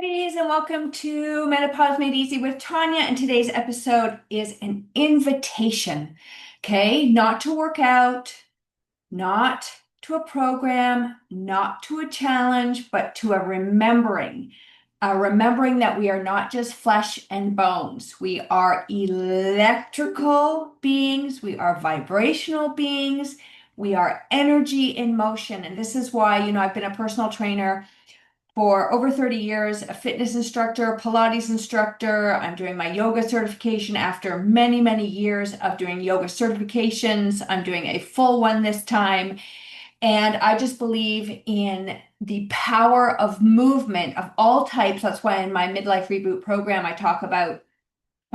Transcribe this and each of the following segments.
Ladies, and welcome to Menopause Made Easy with Tanya. And today's episode is an invitation, okay? Not to work out, not to a program, not to a challenge, but to a remembering that we are not just flesh and bones. We are electrical beings, we are vibrational beings, we are energy in motion. And this is why, I've been a personal trainer for over 30 years, a fitness instructor, Pilates instructor. I'm doing my yoga certification after many, many years of doing yoga certifications. I'm doing a full one this time. And I just believe in the power of movement of all types. That's why in my midlife reboot program, I talk about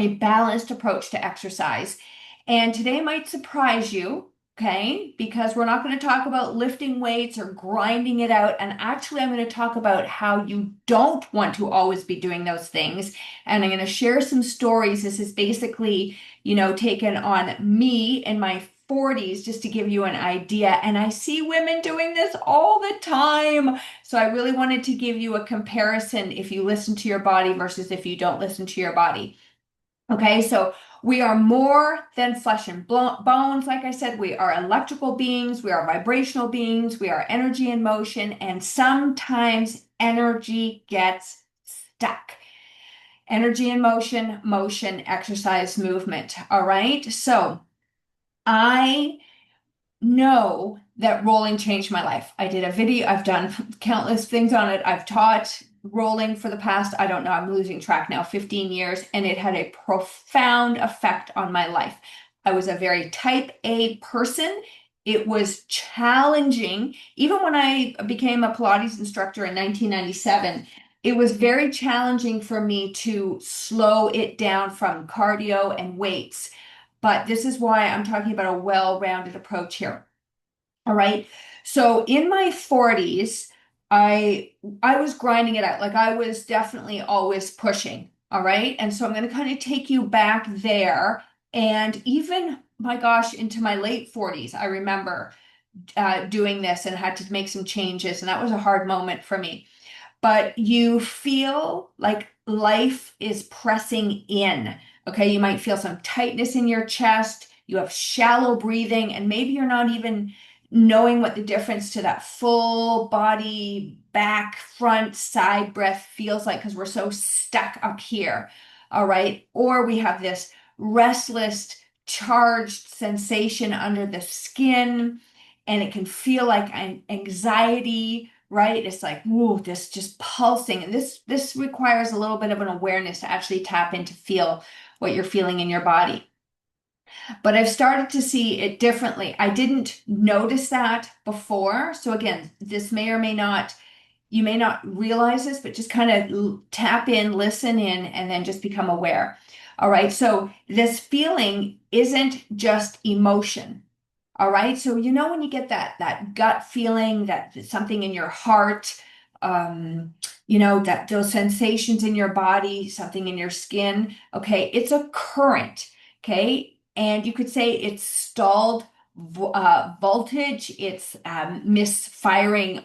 a balanced approach to exercise. And today might surprise you, okay? Because we're not going to talk about lifting weights or grinding it out. And actually, I'm going to talk about how you don't want to always be doing those things. And I'm going to share some stories. This is basically, taken on me in my 40s just to give you an idea. And I see women doing this all the time. So I really wanted to give you a comparison if you listen to your body versus if you don't listen to your body. Okay, so we are more than flesh and bones. Like I said, we are electrical beings, we are vibrational beings, we are energy in motion, and sometimes energy gets stuck. Energy in motion, motion, exercise, movement. All right, so I know that rolling changed my life. I did a video, I've done countless things on it. I've taught rolling for the past, I don't know, I'm losing track now, 15 years, and it had a profound effect on my life. I was a very type A person. It was challenging. Even when I became a Pilates instructor in 1997, it was very challenging for me to slow it down from cardio and weights. But this is why I'm talking about a well-rounded approach here. All right. So in my 40s, I was grinding it out. Like I was definitely always pushing. All right. And so I'm going to kind of take you back there and even, my gosh, into my late 40s. I remember doing this and had to make some changes. And that was a hard moment for me. But you feel like life is pressing in. Okay. You might feel some tightness in your chest. You have shallow breathing, and maybe you're not even knowing what the difference to that full body, back, front, side breath feels like because we're so stuck up here. All right. Or we have this restless, charged sensation under the skin, and it can feel like an anxiety, right? It's like, whoa, this just pulsing. And this requires a little bit of an awareness to actually tap in to feel what you're feeling in your body. But I've started to see it differently. I didn't notice that before. So again, this may or may not, you may not realize this, but just kind of tap in, listen in, and then just become aware. All right. So this feeling isn't just emotion. All right. So when you get that gut feeling, that something in your heart, that those sensations in your body, something in your skin. Okay, it's a current. Okay, and you could say it's stalled voltage. It's misfiring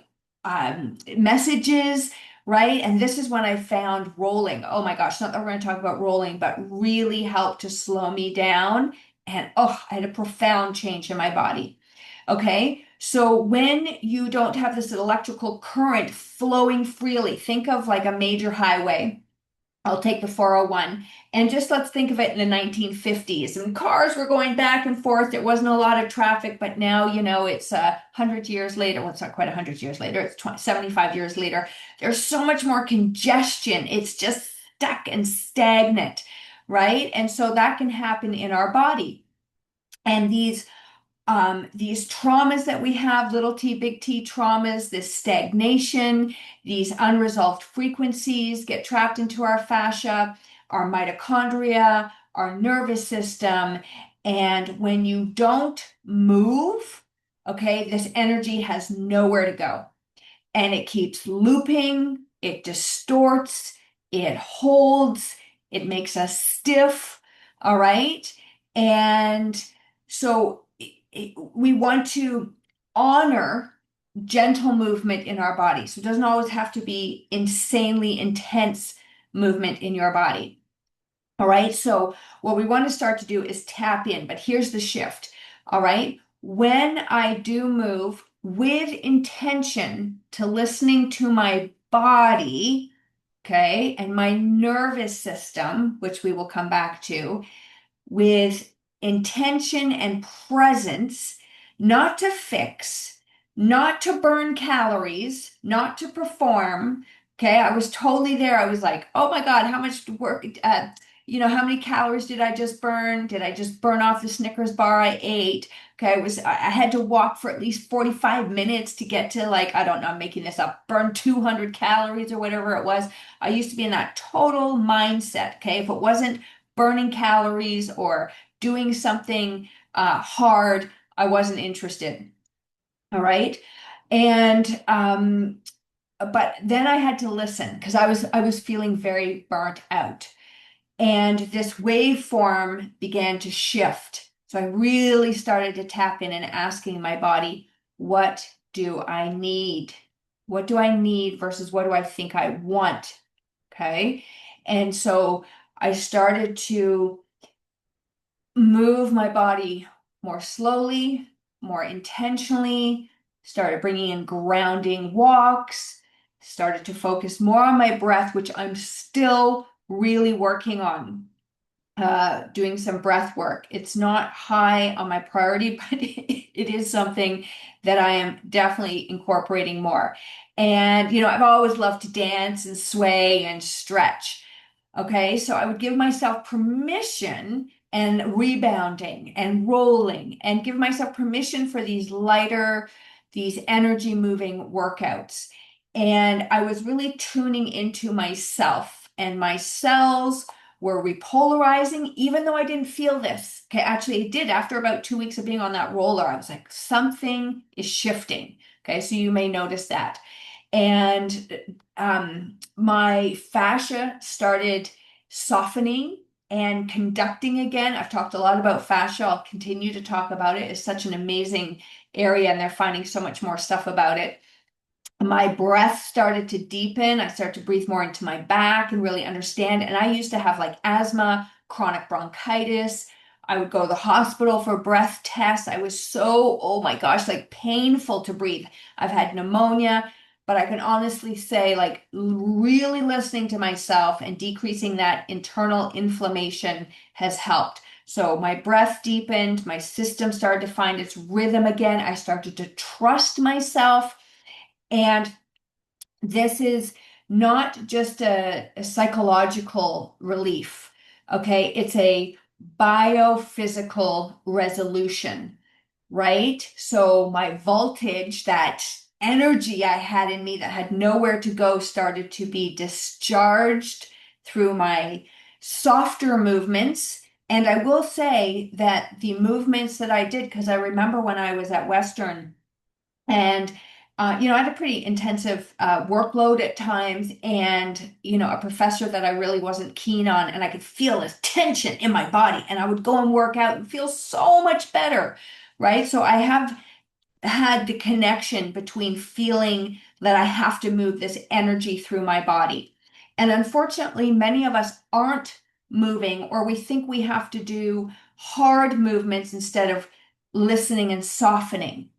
messages. Right. And this is when I found rolling. Oh my gosh, not that we're going to talk about rolling, but really helped to slow me down. And oh, I had a profound change in my body. Okay. So when you don't have this electrical current flowing freely, think of like a major highway. I'll take the 401 and just let's think of it in the 1950s. And cars were going back and forth. There wasn't a lot of traffic, but now, it's 100 years later. Well, it's not quite 100 years later. It's 75 years later. There's so much more congestion. It's just stuck and stagnant, right? And so that can happen in our body. And these traumas that we have, little t, big T traumas, this stagnation, these unresolved frequencies get trapped into our fascia, our mitochondria, our nervous system. And when you don't move, okay, this energy has nowhere to go. And it keeps looping, it distorts, it holds, it makes us stiff. All right. And so we want to honor gentle movement in our body. So it doesn't always have to be insanely intense movement in your body. All right. So what we want to start to do is tap in, but here's the shift. All right. When I do move with intention to listening to my body, okay, and my nervous system, which we will come back to, with intention and presence, not to fix, not to burn calories, not to perform. Okay, I was totally there. I was like, oh my God, how much work, how many calories did I just burn? Did I just burn off the Snickers bar I ate? Okay, I had to walk for at least 45 minutes to get to, like, I don't know, I'm making this up, burn 200 calories or whatever it was. I used to be in that total mindset. Okay, if it wasn't burning calories or doing something hard, I wasn't interested. All right. And but then I had to listen because I was feeling very burnt out. And this waveform began to shift. So I really started to tap in and asking my body, what do I need? What do I need versus what do I think I want? Okay. And so I started to move my body more slowly, more intentionally, started bringing in grounding walks, started to focus more on my breath, which I'm still really working on. Doing some breath work. It's not high on my priority, but it is something that I am definitely incorporating more. And, I've always loved to dance and sway and stretch. Okay, so I would give myself permission and rebounding and rolling and give myself permission for these lighter, these energy moving workouts. And I was really tuning into myself, and my cells were repolarizing, even though I didn't feel this. Okay, actually, it did after about 2 weeks of being on that roller. I was like, something is shifting. Okay, so you may notice that. And my fascia started softening and conducting again. I've talked a lot about fascia. I'll continue to talk about it. It's such an amazing area, and they're finding so much more stuff about it. My breath started to deepen. I started to breathe more into my back and really understand. And I used to have like asthma, chronic bronchitis. I would go to the hospital for breath tests. I was so, oh my gosh, like painful to breathe. I've had pneumonia, but I can honestly say, like, really listening to myself and decreasing that internal inflammation has helped. So my breath deepened, my system started to find its rhythm again. I started to trust myself. And this is not just a psychological relief, okay? It's a biophysical resolution, right? So my voltage, that energy I had in me that had nowhere to go, started to be discharged through my softer movements. And I will say that the movements that I did, because I remember when I was at Western, and I had a pretty intensive workload at times, and a professor that I really wasn't keen on, and I could feel this tension in my body, and I would go and work out and feel so much better, right? So I have had the connection between feeling that I have to move this energy through my body. And unfortunately, many of us aren't moving, or we think we have to do hard movements instead of listening and softening.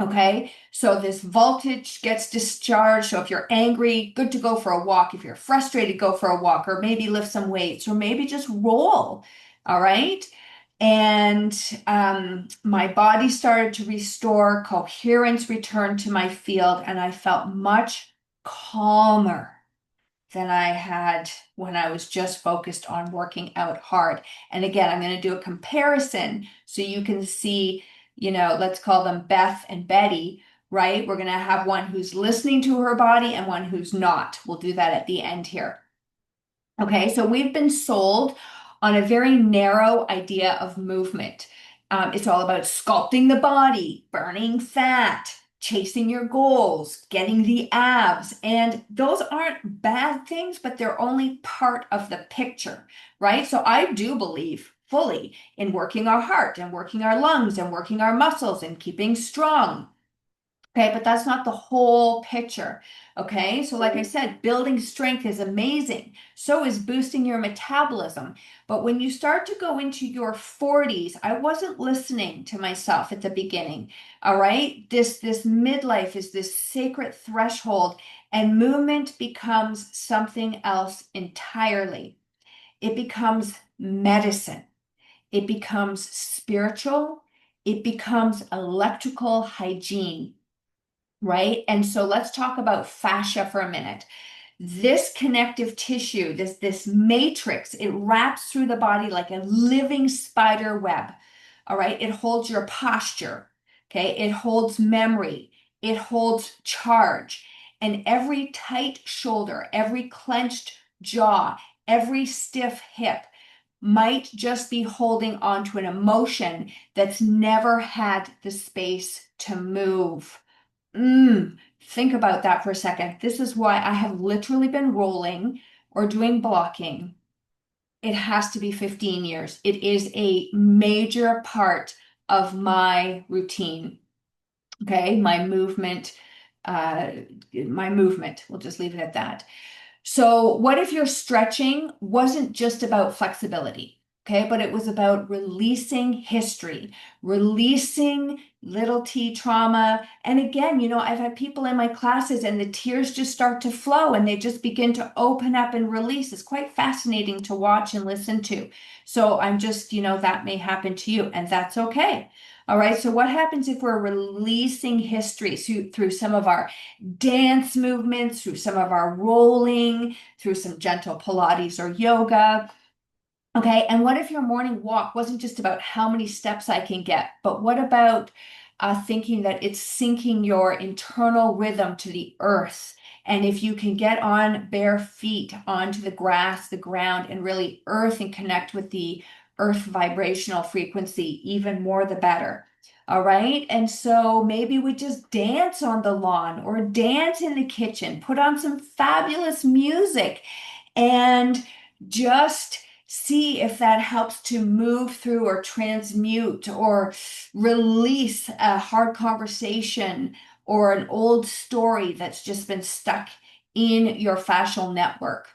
Okay, so this voltage gets discharged. So if you're angry, good to go for a walk. If you're frustrated, go for a walk, or maybe lift some weights, or maybe just roll. All right. And my body started to restore, coherence returned to my field, and I felt much calmer than I had when I was just focused on working out hard. And again, I'm going to do a comparison so you can see, let's call them Beth and Betty, right? We're going to have one who's listening to her body and one who's not. We'll do that at the end here. Okay, so we've been sold on a very narrow idea of movement. It's all about sculpting the body, burning fat, chasing your goals, getting the abs. And those aren't bad things, but they're only part of the picture, right? So I do believe fully in working our heart and working our lungs and working our muscles and keeping strong. Okay, but that's not the whole picture. Okay, so like I said, building strength is amazing. So is boosting your metabolism. But when you start to go into your 40s, I wasn't listening to myself at the beginning. All right, this midlife is this sacred threshold, and movement becomes something else entirely. It becomes medicine. It becomes spiritual. It becomes electrical hygiene, right? And so let's talk about fascia for a minute. This connective tissue, this matrix, it wraps through the body like a living spider web. All right, it holds your posture. Okay, it holds memory, it holds charge, and every tight shoulder, every clenched jaw, every stiff hip might just be holding on to an emotion that's never had the space to move. Think about that for a second. This is why I have literally been rolling or doing blocking. It has to be 15 years. It is a major part of my routine. Okay, uh, my movement. We'll just leave it at that. So, what if your stretching wasn't just about flexibility? Okay, but it was about releasing history, releasing little t trauma. And again, I've had people in my classes and the tears just start to flow and they just begin to open up and release. It's quite fascinating to watch and listen to. So, I'm just, that may happen to you, and that's okay. All right, so what happens if we're releasing history through some of our dance movements, through some of our rolling, through some gentle Pilates or yoga? Okay, and what if your morning walk wasn't just about how many steps I can get, but what about thinking that it's syncing your internal rhythm to the earth? And if you can get on bare feet onto the grass, the ground, and really earth and connect with the earth vibrational frequency, even more the better. All right, and so maybe we just dance on the lawn or dance in the kitchen, put on some fabulous music, and just see if that helps to move through or transmute or release a hard conversation or an old story that's just been stuck in your fascial network.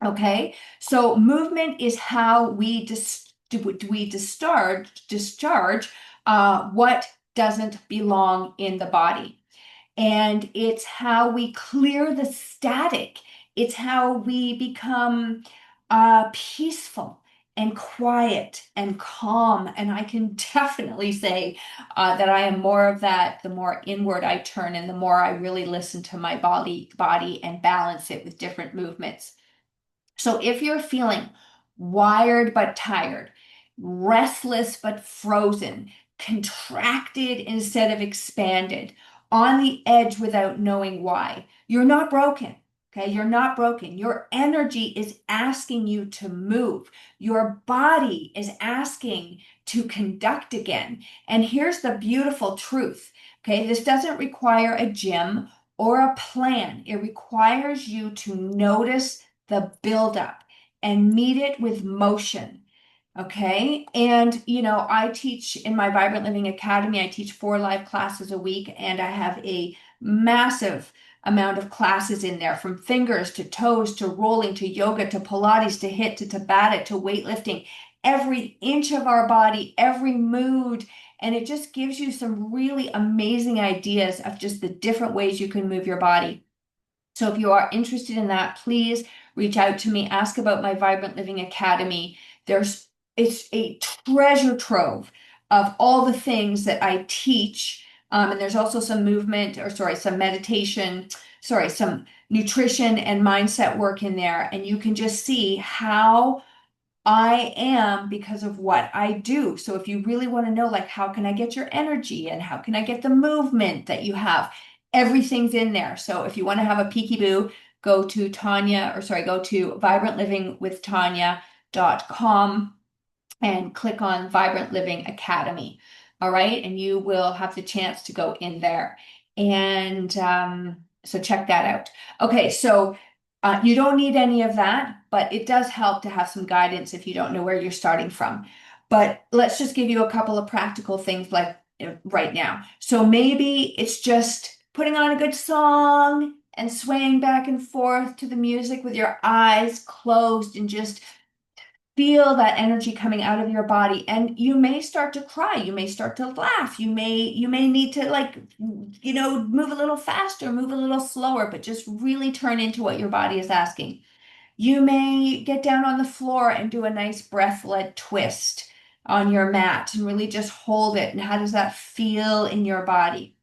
Okay, so movement is how we discharge what doesn't belong in the body. And it's how we clear the static. It's how we become peaceful and quiet and calm. And I can definitely say that I am more of that the more inward I turn and the more I really listen to my body and balance it with different movements. So if you're feeling wired but tired, restless but frozen, contracted instead of expanded, on the edge without knowing why, you're not broken. Okay, you're not broken. Your energy is asking you to move. Your body is asking to conduct again. And here's the beautiful truth. Okay, this doesn't require a gym or a plan. It requires you to notice the buildup and meet it with motion. Okay. And, I teach in my Vibrant Living Academy, I teach 4 live classes a week, and I have a massive amount of classes in there from fingers to toes to rolling to yoga to Pilates to HIIT to Tabata to weightlifting, every inch of our body, every mood. And it just gives you some really amazing ideas of just the different ways you can move your body. So if you are interested in that, please reach out to me, ask about my Vibrant Living Academy. It's a treasure trove of all the things that I teach. And there's also some movement, or sorry, some meditation, sorry, some nutrition and mindset work in there. And you can just see how I am because of what I do. So if you really want to know, like, how can I get your energy and how can I get the movement that you have? Everything's in there. So if you want to have a peeky boo, go to go to vibrantlivingwithtanya.com and click on Vibrant Living Academy. All right. And you will have the chance to go in there. And so check that out. Okay. So you don't need any of that, but it does help to have some guidance if you don't know where you're starting from. But let's just give you a couple of practical things like right now. So maybe it's just putting on a good song and swaying back and forth to the music with your eyes closed and just feel that energy coming out of your body. And you may start to cry, you may start to laugh, you may need to, like, move a little faster, move a little slower, but just really turn into what your body is asking. You may get down on the floor and do a nice breath-led twist on your mat and really just hold it. And how does that feel in your body?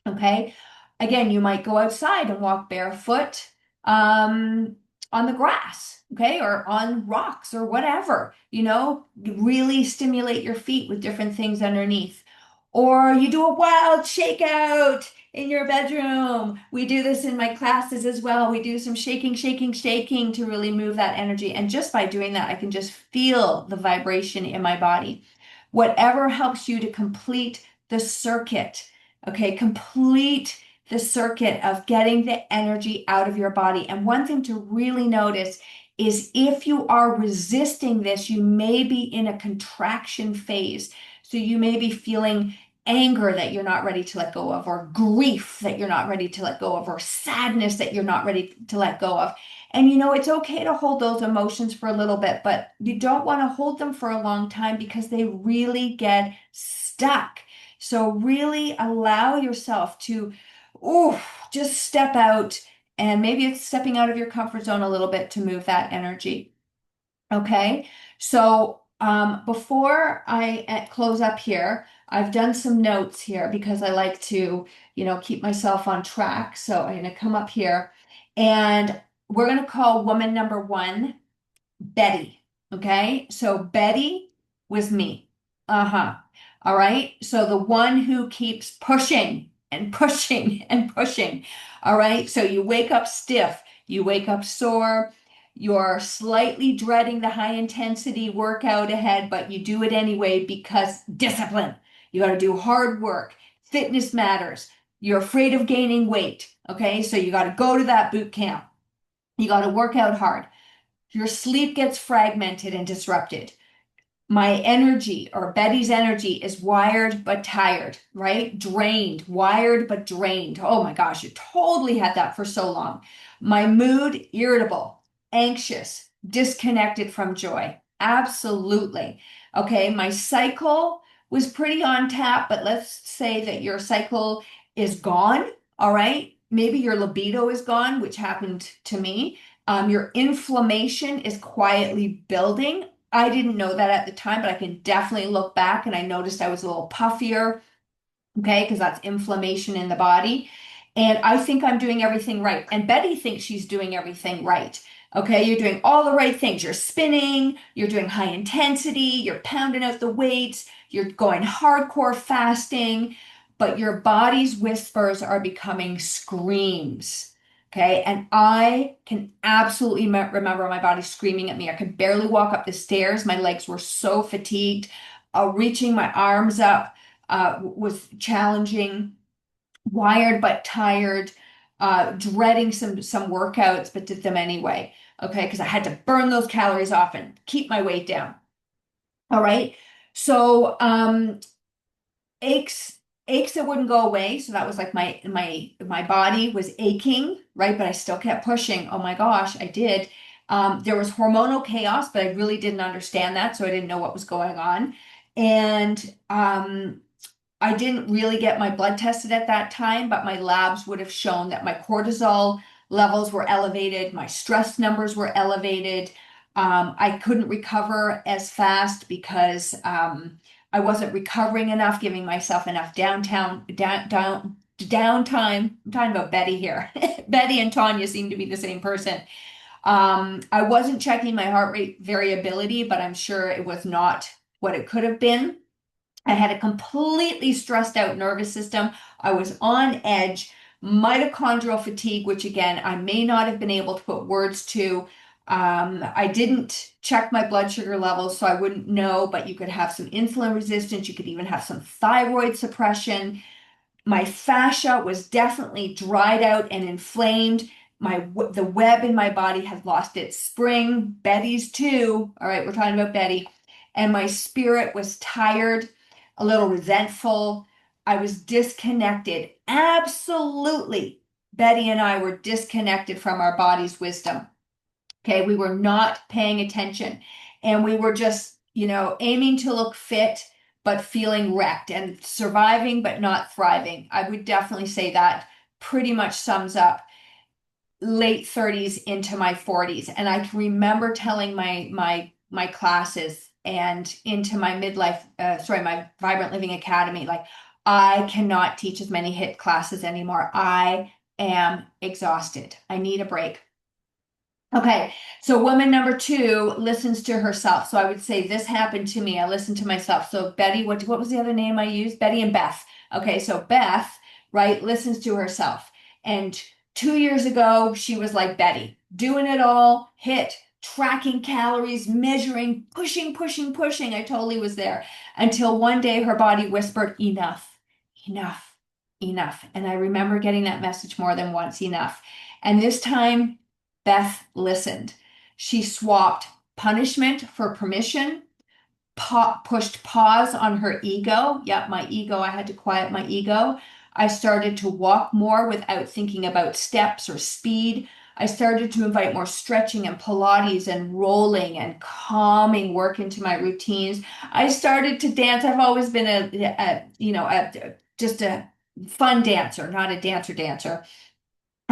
Okay. Again, you might go outside and walk barefoot um, on the grass, okay, or on rocks or whatever, really stimulate your feet with different things underneath. Or you do a wild shakeout in your bedroom. We do this in my classes as well. We do some shaking, shaking, shaking to really move that energy. And just by doing that, I can just feel the vibration in my body. Whatever helps you to complete the circuit. Okay, complete the circuit of getting the energy out of your body. And one thing to really notice is if you are resisting this, you may be in a contraction phase. So you may be feeling anger that you're not ready to let go of, or grief that you're not ready to let go of, or sadness that you're not ready to let go of. And it's okay to hold those emotions for a little bit, but you don't want to hold them for a long time because they really get stuck. So really allow yourself to, ooh, just step out, and maybe it's stepping out of your comfort zone a little bit to move that energy. Okay. So before I close up here, I've done some notes here because I like to, keep myself on track. So I'm going to come up here and we're going to call woman number one Betty. Okay. So Betty was me. Uh-huh. All right. So the one who keeps pushing and pushing and pushing. All right. So you wake up stiff, you wake up sore, you're slightly dreading the high intensity workout ahead, but you do it anyway because discipline. You got to do hard work. Fitness matters. You're afraid of gaining weight. Okay. So you got to go to that boot camp. You got to work out hard. Your sleep gets fragmented and disrupted. My energy, or Betty's energy, is wired but tired, right? Drained, wired but drained. Oh my gosh, you totally had that for so long. My mood, irritable, anxious, disconnected from joy. Absolutely. Okay, my cycle was pretty on tap, but let's say that your cycle is gone, all right? Maybe your libido is gone, which happened to me. Your inflammation is quietly building. I didn't know that at the time, but I can definitely look back and I noticed I was a little puffier, okay, because that's inflammation in the body. And I think I'm doing everything right. And Betty thinks she's doing everything right. Okay, you're doing all the right things. You're spinning, you're doing high intensity, you're pounding out the weights, you're going hardcore fasting, but your body's whispers are becoming screams. Okay, and I can absolutely remember my body screaming at me. I could barely walk up the stairs. My legs were so fatigued. Reaching my arms up was challenging, wired but tired, dreading some workouts, but did them anyway. Okay, because I had to burn those calories off and keep my weight down. All right. So aches aches that wouldn't go away. So that was like my body was aching, right? But I still kept pushing. Oh my gosh, I did. There was hormonal chaos, but I really didn't understand that, so I didn't know what was going on. And I didn't really get my blood tested at that time, but my labs would have shown that my cortisol levels were elevated, my stress numbers were elevated. I couldn't recover as fast because I wasn't recovering enough, giving myself enough downtime. I'm talking about Betty here. Betty and Tanya seem to be the same person. I wasn't checking my heart rate variability, but I'm sure it was not what it could have been. I had a completely stressed out nervous system. I was on edge, mitochondrial fatigue, which again, I may not have been able to put words to. I didn't check my blood sugar levels, so I wouldn't know, but you could have some insulin resistance. You could even have some thyroid suppression. My fascia was definitely dried out and inflamed. The web in my body had lost its spring. Betty's too. All right, we're talking about Betty. And my spirit was tired. a little resentful. I was disconnected. Absolutely. Betty and I were disconnected from our body's wisdom. Okay, we were not paying attention and we were just, aiming to look fit, but feeling wrecked and surviving, but not thriving. I would definitely say that pretty much sums up late 30s into my 40s. And I can remember telling my classes and into my midlife, my Vibrant Living Academy, like, I cannot teach as many HIIT classes anymore. I am exhausted. I need a break. Okay, so woman number two listens to herself. So I would say this happened to me. I listened to myself. So Betty, what was the other name I used? Betty and Beth. Okay, so Beth, right, listens to herself. And 2 years ago, she was like Betty, doing it all, hit, tracking calories, measuring, pushing, pushing, pushing. I totally was there until one day her body whispered, enough, enough, enough. And I remember getting that message more than once, enough. And this time, Beth listened. She swapped punishment for permission, pushed pause on her ego. Yep, my ego, I had to quiet my ego. I started to walk more without thinking about steps or speed. I started to invite more stretching and Pilates and rolling and calming work into my routines. I started to dance. I've always been just a fun dancer, not a dancer.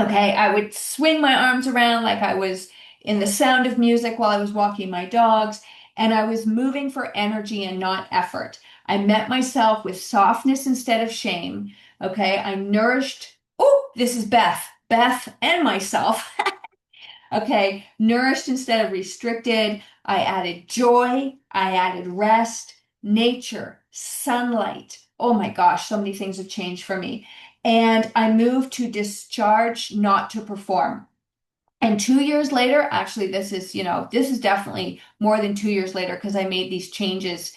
Okay, I would swing my arms around like I was in The Sound of Music while I was walking my dogs, and I was moving for energy and not effort. I met myself with softness instead of shame. Okay, I nourished, oh, this is Beth and myself. Okay, nourished instead of restricted. I added joy, I added rest, nature, sunlight. Oh my gosh, so many things have changed for me. And I moved to discharge, not to perform. And 2 years later, actually, this is definitely more than 2 years later because I made these changes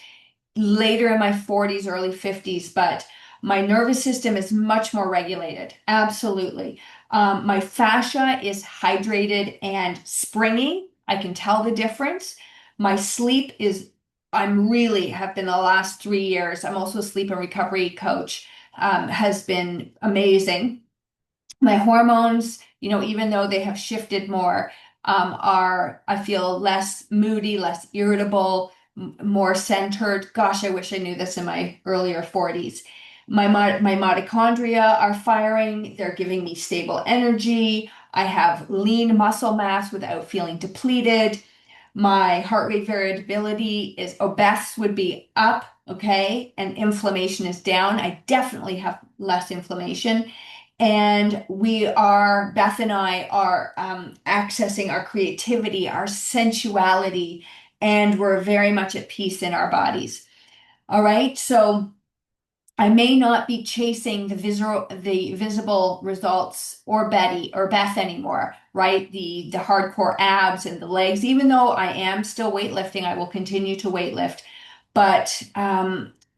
later in my 40s, early 50s, but my nervous system is much more regulated. Absolutely. My fascia is hydrated and springy. I can tell the difference. My sleep is, I'm really have been the last 3 years. I'm also a sleep and recovery coach, has been amazing. My hormones, even though they have shifted more, I feel less moody, less irritable, more centered. Gosh, I wish I knew this in my earlier 40s. My mitochondria are firing. They're giving me stable energy. I have lean muscle mass without feeling depleted. My heart rate variability is obese would be up, okay, and inflammation is down. I definitely have less inflammation. And Beth and I are accessing our creativity, our sensuality, and we're very much at peace in our bodies. All right. So I may not be chasing the visible results or Betty or Beth anymore, right? The hardcore abs and the legs, even though I am still weightlifting, I will continue to weightlift. But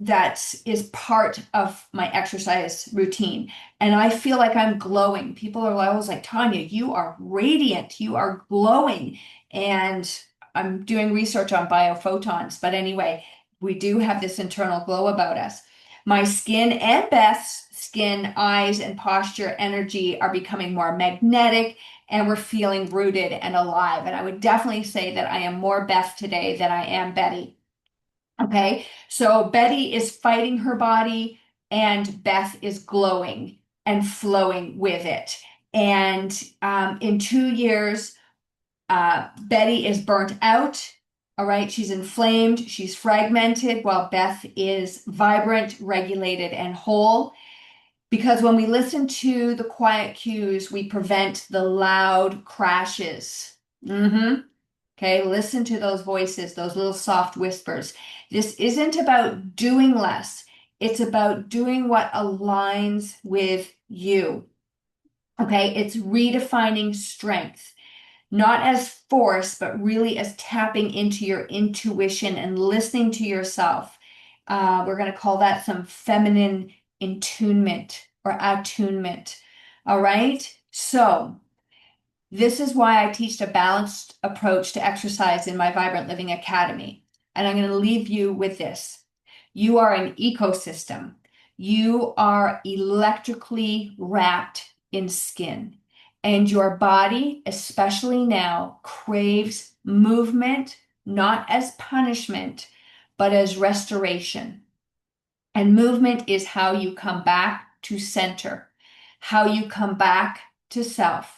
that is part of my exercise routine. And I feel like I'm glowing. People are always like, Tanya, you are radiant, you are glowing. And I'm doing research on biophotons. But anyway, we do have this internal glow about us. My skin and Beth's skin, eyes, and posture energy are becoming more magnetic, and we're feeling rooted and alive. And I would definitely say that I am more Beth today than I am Betty. Okay, so Betty is fighting her body, and Beth is glowing and flowing with it. And in 2 years, Betty is burnt out. All right, she's inflamed, she's fragmented, while Beth is vibrant, regulated, and whole. Because when we listen to the quiet cues, we prevent the loud crashes. Okay, listen to those voices, those little soft whispers. This isn't about doing less, it's about doing what aligns with you. Okay, it's redefining strength not as force, but really as tapping into your intuition and listening to yourself. We're going to call that some feminine intunement or attunement. All right. So, this is why I teach a balanced approach to exercise in my Vibrant Living Academy. And I'm going to leave you with this. You are an ecosystem. You are electrically wrapped in skin. And your body, especially now, craves movement, not as punishment, but as restoration. And movement is how you come back to center, how you come back to self,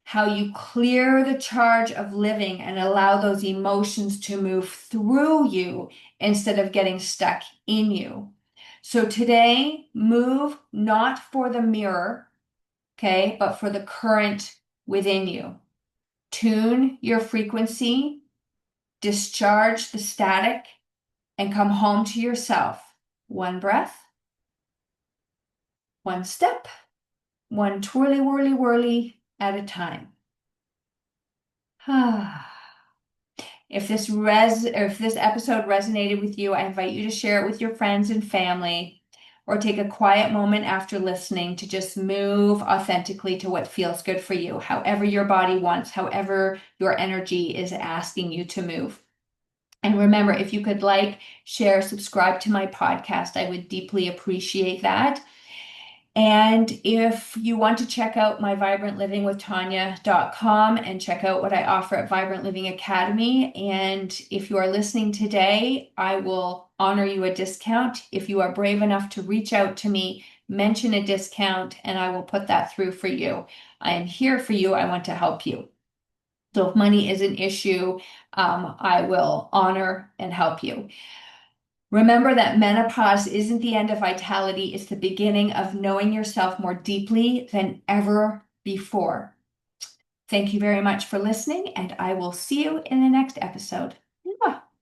how you clear the charge of living and allow those emotions to move through you instead of getting stuck in you. So today, move not for the mirror, okay, but for the current within you. Tune your frequency, discharge the static, and come home to yourself. One breath, one step, one twirly, whirly, whirly at a time. If this episode resonated with you, I invite you to share it with your friends and family, or take a quiet moment after listening to just move authentically to what feels good for you, however your body wants, however your energy is asking you to move. And remember, if you could like, share, subscribe to my podcast, I would deeply appreciate that. And if you want to check out my vibrantlivingwithtanya.com and check out what I offer at Vibrant Living Academy, and if you are listening today, I will honor you a discount. If you are brave enough to reach out to me, mention a discount, and I will put that through for you. I am here for you. I want to help you. So if money is an issue, I will honor and help you. Remember that menopause isn't the end of vitality, it's the beginning of knowing yourself more deeply than ever before. Thank you very much for listening, and I will see you in the next episode.